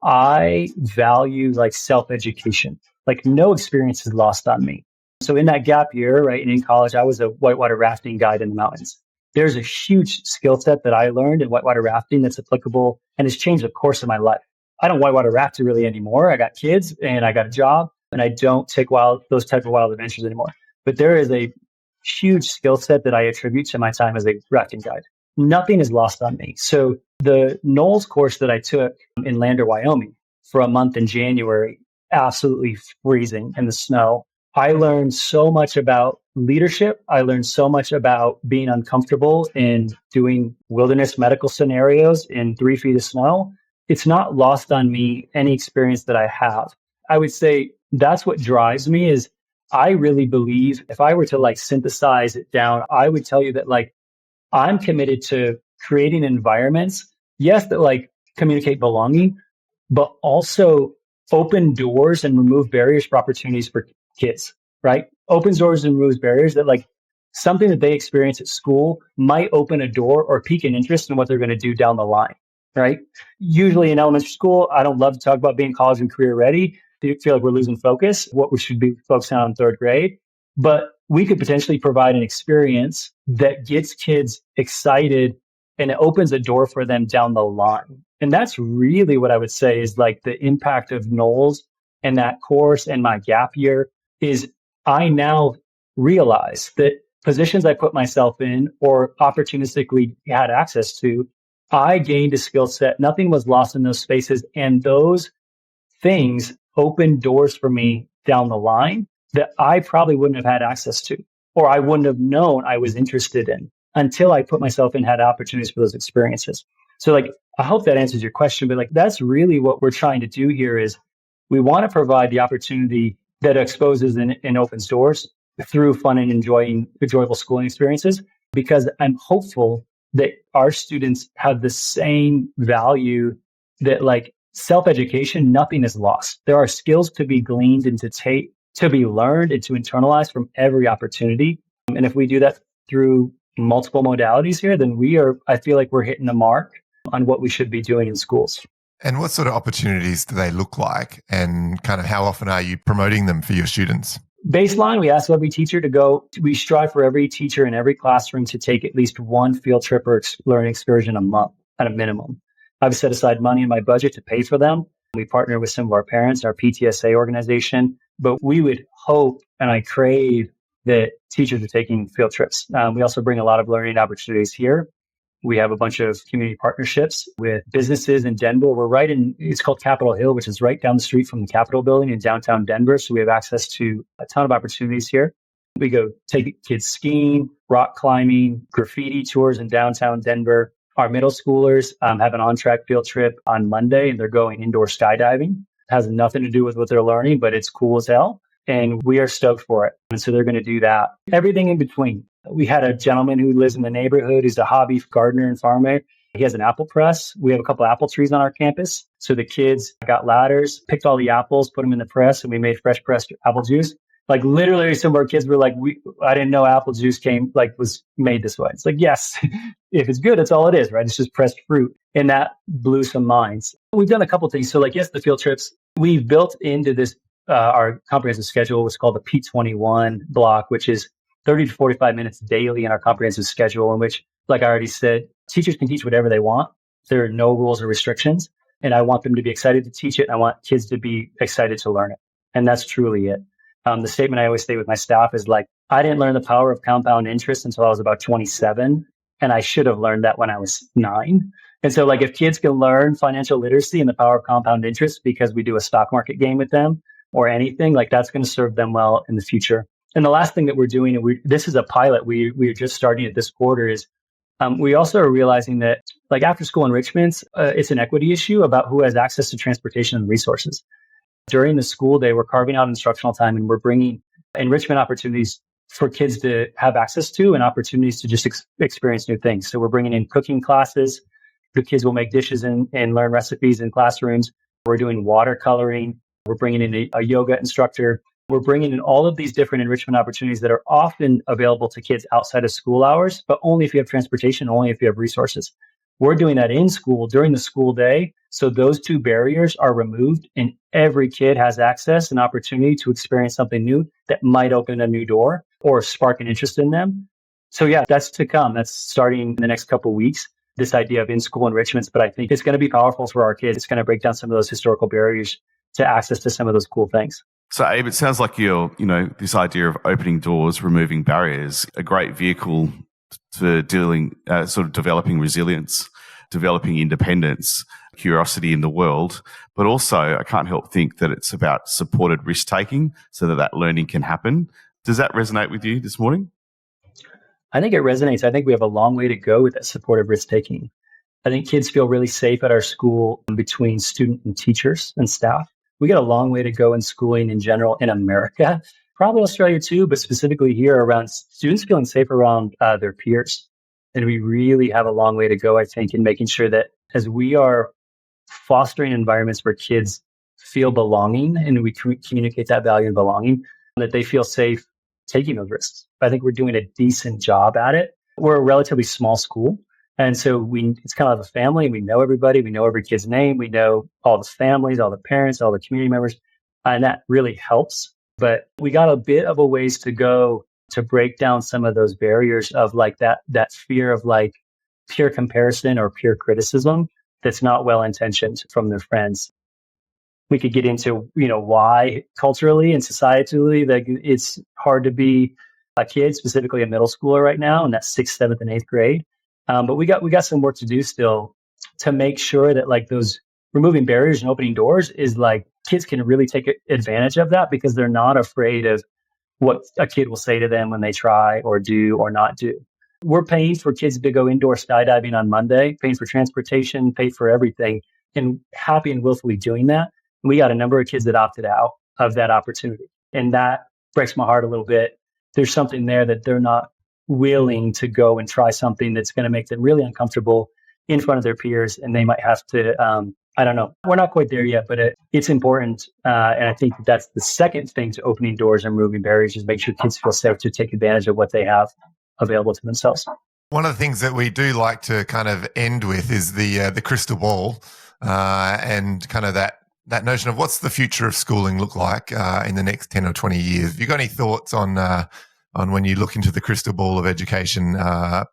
I value like self-education. Like, no experience is lost on me. So in that gap year, right, and in college, I was a whitewater rafting guide in the mountains. There's a huge skill set that I learned in whitewater rafting that's applicable and has changed the course of my life. I don't whitewater raft really anymore. I got kids and I got a job, and I don't take those type of wild adventures anymore. But there is a huge skill set that I attribute to my time as a rafting guide. Nothing is lost on me. So the Knowles course that I took in Lander, Wyoming for a month in January, absolutely freezing in the snow. I learned so much about leadership. I learned so much about being uncomfortable in doing wilderness medical scenarios in 3 feet of snow. It's not lost on me, any experience that I have. I would say that's what drives me. Is I really believe, if I were to like synthesize it down, I would tell you that like, I'm committed to creating environments, yes, that like communicate belonging, but also open doors and remove barriers for opportunities for kids, right? Opens doors and removes barriers that like something that they experience at school might open a door or pique an interest in what they're going to do down the line, right? Usually in elementary school, I don't love to talk about being college and career ready. I feel like we're losing focus, what we should be focusing on in third grade. But we could potentially provide an experience that gets kids excited and it opens a door for them down the line. And that's really what I would say is like the impact of Knowles and that course and my gap year is I now realize that positions I put myself in or opportunistically had access to, I gained a skill set. Nothing was lost in those spaces. And those things opened doors for me down the line that I probably wouldn't have had access to, or I wouldn't have known I was interested in until I put myself in, had opportunities for those experiences. So like, I hope that answers your question, but like, that's really what we're trying to do here is we want to provide the opportunity that exposes and opens doors through fun and enjoyable schooling experiences, because I'm hopeful that our students have the same value that like self-education, nothing is lost. There are skills to be gleaned and to be learned and to internalize from every opportunity. And if we do that through multiple modalities here, then I feel like we're hitting the mark on what we should be doing in schools. And what sort of opportunities do they look like? And kind of how often are you promoting them for your students? Baseline, we ask every teacher to go. We strive for every teacher in every classroom to take at least one field trip or learning excursion a month at a minimum. I've set aside money in my budget to pay for them. We partner with some of our parents, our PTSA organization, but we would hope and I crave that teachers are taking field trips. We also bring a lot of learning opportunities here. We have a bunch of community partnerships with businesses in Denver. It's called Capitol Hill, which is right down the street from the Capitol building in downtown Denver. So we have access to a ton of opportunities here. We go take kids skiing, rock climbing, graffiti tours in downtown Denver. Our middle schoolers have an on-track field trip on Monday, and they're going indoor skydiving. It has nothing to do with what they're learning, but it's cool as hell. And we are stoked for it. And so they're going to do that. Everything in between. We had a gentleman who lives in the neighborhood who's a hobby gardener and farmer. He has an apple press. We have a couple apple trees on our campus. So the kids got ladders, picked all the apples, put them in the press, and we made fresh pressed apple juice. Like literally some of our kids were like, I didn't know apple juice was made this way. It's like, yes, if it's good, that's all it is, right? It's just pressed fruit. And that blew some minds. We've done a couple things. So like, yes, the field trips, we've built into this, our comprehensive schedule, what's called the P21 block, which is 30 to 45 minutes daily in our comprehensive schedule, in which, like I already said, teachers can teach whatever they want. There are no rules or restrictions. And I want them to be excited to teach it. And I want kids to be excited to learn it. And that's truly it. The statement I always say with my staff is like, I didn't learn the power of compound interest until I was about 27. And I should have learned that when I was 9. And so like if kids can learn financial literacy and the power of compound interest because we do a stock market game with them or anything, like that's going to serve them well in the future. And the last thing that we're doing, and this is a pilot, we're just starting it this quarter, is we also are realizing that like after school enrichments, it's an equity issue about who has access to transportation and resources. During the school day, we're carving out instructional time and we're bringing enrichment opportunities for kids to have access to and opportunities to just experience new things. So we're bringing in cooking classes. The kids will make dishes and learn recipes in classrooms. We're doing watercoloring. We're bringing in a yoga instructor. We're bringing in all of these different enrichment opportunities that are often available to kids outside of school hours, but only if you have transportation, only if you have resources. We're doing that in school during the school day. So those two barriers are removed and every kid has access and opportunity to experience something new that might open a new door or spark an interest in them. So yeah, that's to come. That's starting in the next couple of weeks, this idea of in-school enrichments. But I think it's going to be powerful for our kids. It's going to break down some of those historical barriers to access to some of those cool things. So, Abe, it sounds like this idea of opening doors, removing barriers, a great vehicle for developing resilience, developing independence, curiosity in the world. But also, I can't help think that it's about supported risk-taking so that learning can happen. Does that resonate with you this morning? I think it resonates. I think we have a long way to go with that supportive risk-taking. I think kids feel really safe at our school between student and teachers and staff. We got a long way to go in schooling in general in America, probably Australia too, but specifically here around students feeling safe around their peers. And we really have a long way to go, I think, in making sure that as we are fostering environments where kids feel belonging and we communicate that value and belonging, that they feel safe taking those risks. I think we're doing a decent job at it. We're a relatively small school. And so it's kind of a family. We know everybody. We know every kid's name. We know all the families, all the parents, all the community members. And that really helps. But we got a bit of a ways to go to break down some of those barriers of like that fear of like peer comparison or peer criticism that's not well-intentioned from their friends. We could get into, why culturally and societally that it's hard to be a kid, specifically a middle schooler right now in that 6th, 7th, and 8th grade. But we got some work to do still to make sure that like those removing barriers and opening doors is like kids can really take advantage of that because they're not afraid of what a kid will say to them when they try or do or not do. We're paying for kids to go indoor skydiving on Monday, paying for transportation, paid for everything, and happy and willfully doing that. And we got a number of kids that opted out of that opportunity. And that breaks my heart a little bit. There's something there that they're not willing to go and try something that's going to make them really uncomfortable in front of their peers. And they might have to, I don't know. We're not quite there yet, but it's important. And I think that's the second thing to opening doors and removing barriers is make sure kids feel safe to take advantage of what they have available to themselves. One of the things that we do like to kind of end with is the crystal ball and kind of that notion of what's the future of schooling look like in the next 10 or 20 years. Have you got any thoughts on when you look into the crystal ball of education,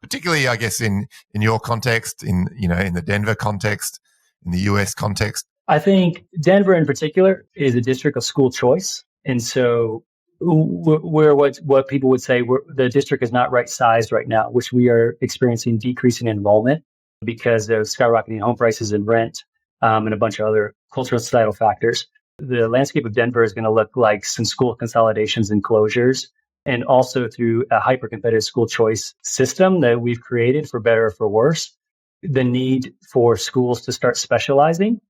particularly, I guess, in your context, in the Denver context, in the US context? I think Denver in particular is a district of school choice. And so we're what people would say the district is not right-sized right now, which we are experiencing decreasing enrollment because of skyrocketing home prices and rent and a bunch of other cultural and societal factors. The landscape of Denver is going to look like some school consolidations and closures, and also through a hyper-competitive school choice system that we've created for better or for worse, the need for schools to start specializing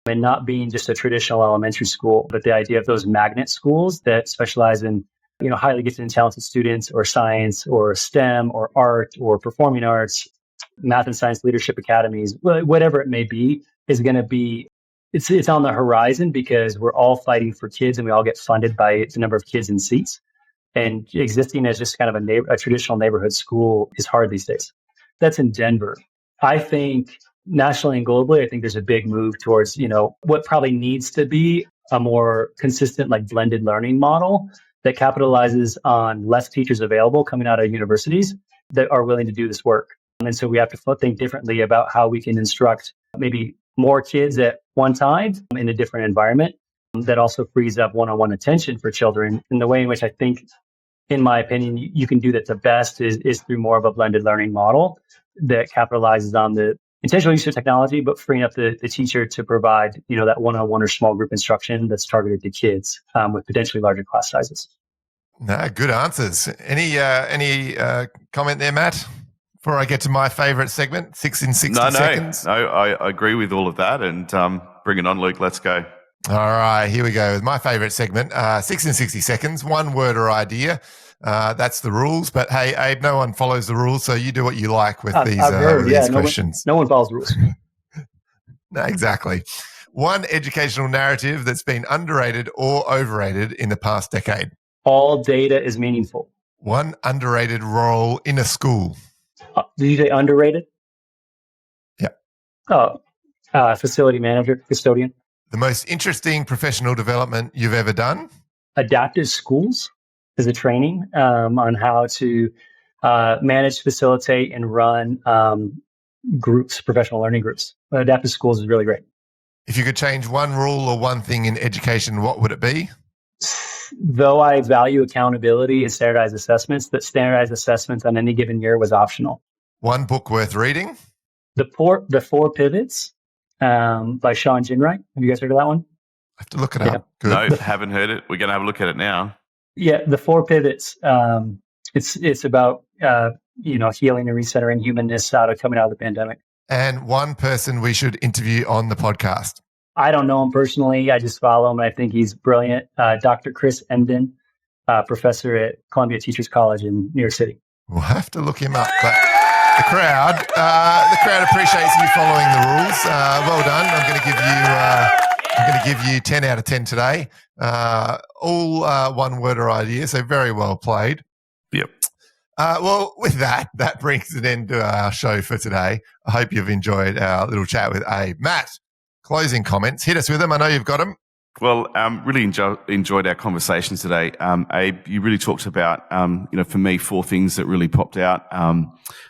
and not being just a traditional elementary school, but the idea of those magnet schools that specialize in, highly gifted and talented students or science or STEM or art or performing arts, math and science leadership academies, whatever it may be, is going to be, it's on the horizon because we're all fighting for kids and we all get funded by the number of kids in seats. And existing as just kind of a traditional neighborhood school is hard these days. That's in Denver. I think nationally and globally, I think there's a big move towards, what probably needs to be a more consistent, like blended learning model that capitalizes on less teachers available coming out of universities that are willing to do this work. And so we have to think differently about how we can instruct maybe more kids at one time in a different environment that also frees up one-on-one attention for children. And the way in which I think, in my opinion, you can do that the best is through more of a blended learning model that capitalizes on the intentional use of technology, but freeing up the teacher to provide, that one-on-one or small group instruction that's targeted to kids with potentially larger class sizes. No, good answers. Any comment there, Matt? Before I get to my favorite segment, 6 in 60 seconds. No, I agree with all of that. And bring it on, Luke. Let's go. All right, here we go with my favorite segment, 6 in 60 seconds, one word or idea. That's the rules. But hey, Abe, no one follows the rules, so you do what you like with these questions. No one follows the rules. No, exactly. One educational narrative that's been underrated or overrated in the past decade. All data is meaningful. One underrated role in a school. Did you say underrated? Yeah. Facility manager, custodian. The most interesting professional development you've ever done? Adaptive schools is a training on how to manage, facilitate, and run groups, professional learning groups. Adaptive schools is really great. If you could change one rule or one thing in education, what would it be? Though I value accountability and standardized assessments, that standardized assessments on any given year was optional. One book worth reading? The Four Pivots by Sean Ginwright. Have you guys heard of that one? I have to look it up. Good. No, haven't heard it. We're going to have a look at it now. Yeah, The Four Pivots. It's about healing and recentering humanness coming out of the pandemic. And one person we should interview on the podcast. I don't know him personally. I just follow him. I think he's brilliant. Dr. Chris Emden, professor at Columbia Teachers College in New York City. We'll have to look him up. But the crowd appreciates you following the rules. Well done. I'm going to give you 10 out of 10 today. All one word or idea. So very well played. Yep. Well, with that brings an end to our show for today. I hope you've enjoyed our little chat with Abe. Matt, closing comments. Hit us with them. I know you've got them. Well, really enjoyed our conversation today. Abe, you really talked about, for me, 4 things that really popped out.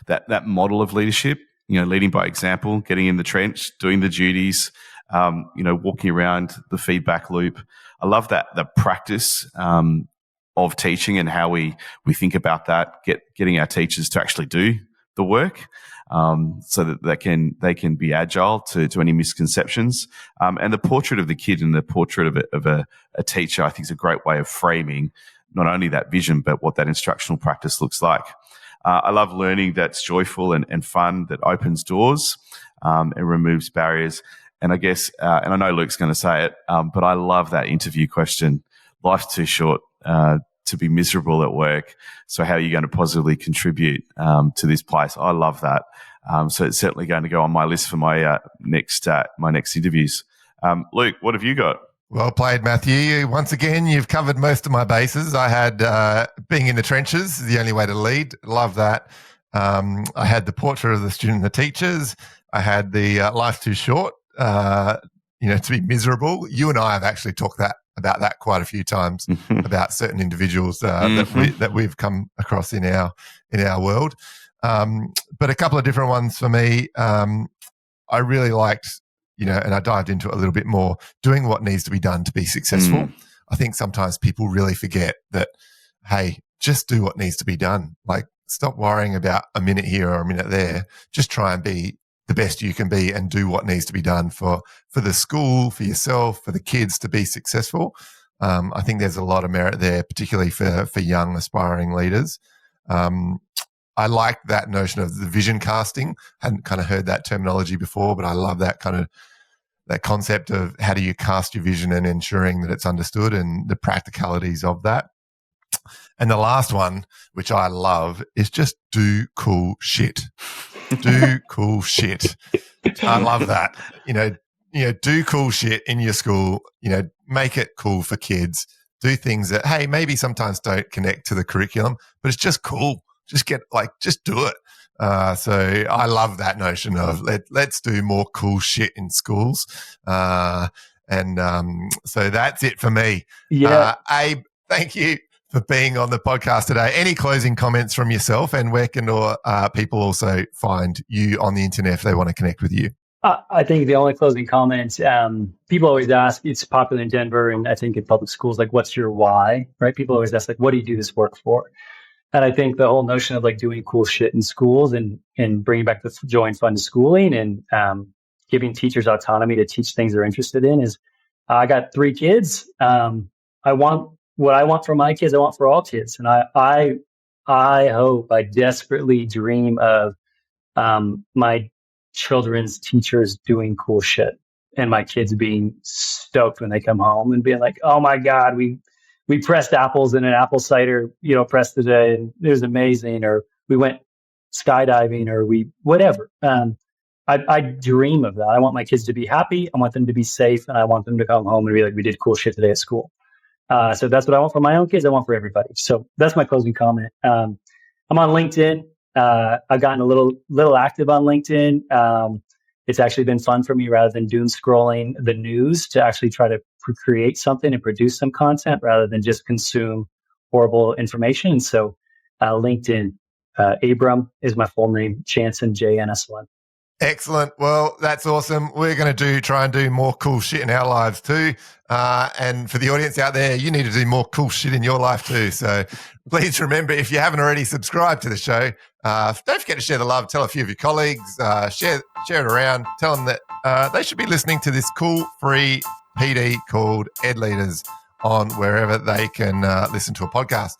That model of leadership, leading by example, getting in the trench, doing the duties, walking around the feedback loop. I love that, the practice of teaching and how we think about that, getting our teachers to actually do the work. So that they can be agile to any misconceptions. And the portrait of the kid and the portrait of a teacher, I think, is a great way of framing not only that vision, but what that instructional practice looks like. I love learning that's joyful and fun, that opens doors and removes barriers. And I guess, and I know Luke's going to say it, but I love that interview question. Life's too short to be miserable at work. So how are you going to positively contribute to this place? I love that. So it's certainly going to go on my list for my next interviews. Luke, what have you got? Well played, Mathew. Once again, you've covered most of my bases. I had being in the trenches is the only way to lead. Love that. I had the portrait of the student and the teachers. I had the life too short, to be miserable. You and I have actually talked about that quite a few times about certain individuals that we've come across in our world. But a couple of different ones for me. I really liked, and I dived into it a little bit more, doing what needs to be done to be successful. I think sometimes people really forget that, hey, just do what needs to be done. Like, stop worrying about a minute here or a minute there. Just try and be the best you can be and do what needs to be done for the school, for yourself, for the kids to be successful. I think there's a lot of merit there, particularly for young aspiring leaders. I like that notion of the vision casting. Hadn't kind of heard that terminology before, but I love that that concept of how do you cast your vision and ensuring that it's understood and the practicalities of that. And the last one, which I love, is just do cool shit. Do cool shit. I love that. Do cool shit in your school. Make it cool for kids. Do things that, hey, maybe sometimes don't connect to the curriculum, but it's just cool. Just do it. So I love that notion of let's do more cool shit in schools. So that's it for me. Yeah. Abe, thank you for being on the podcast today. Any closing comments from yourself, and where can people also find you on the internet if they want to connect with you? I think the only closing comments, people always ask, it's popular in Denver and I think in public schools, like, what's your why, right? People always ask, like, what do you do this work for? And I think the whole notion of like doing cool shit in schools and bringing back the joy and fun to schooling and giving teachers autonomy to teach things they're interested in is, I got 3 kids. I want what I want for my kids. I want for all kids. And I hope, I desperately dream of my children's teachers doing cool shit and my kids being stoked when they come home and being like, oh my God, we pressed apples in an apple cider, press today, and it was amazing. Or we went skydiving, or whatever. I dream of that. I want my kids to be happy. I want them to be safe, and I want them to come home and be like, we did cool shit today at school. So that's what I want for my own kids. I want for everybody. So that's my closing comment. I'm on LinkedIn. I've gotten a little active on LinkedIn. It's actually been fun for me, rather than doom scrolling the news, to actually try to create something and produce some content rather than just consume horrible information. And so LinkedIn, Abram is my full name, Janson, JNS1. Excellent. Well, that's awesome. We're going to try and do more cool shit in our lives too. And for the audience out there, you need to do more cool shit in your life too. So please remember, if you haven't already subscribed to the show, don't forget to share the love. Tell a few of your colleagues, share it around. Tell them that they should be listening to this cool free PD called Ed Leaders on wherever they can listen to a podcast.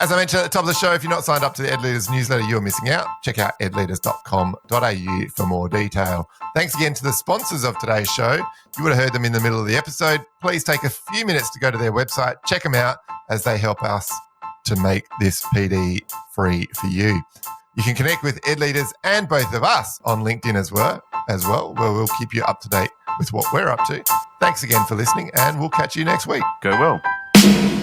As I mentioned at the top of the show, if you're not signed up to the Ed Leaders newsletter, you're missing out. Check out edleaders.com.au for more detail. Thanks again to the sponsors of today's show. You would have heard them in the middle of the episode. Please take a few minutes to go to their website, check them out, as they help us to make this PD free for you. You can connect with Ed Leaders and both of us on LinkedIn as well, where we'll keep you up to date with what we're up to. Thanks again for listening, and we'll catch you next week. Go well.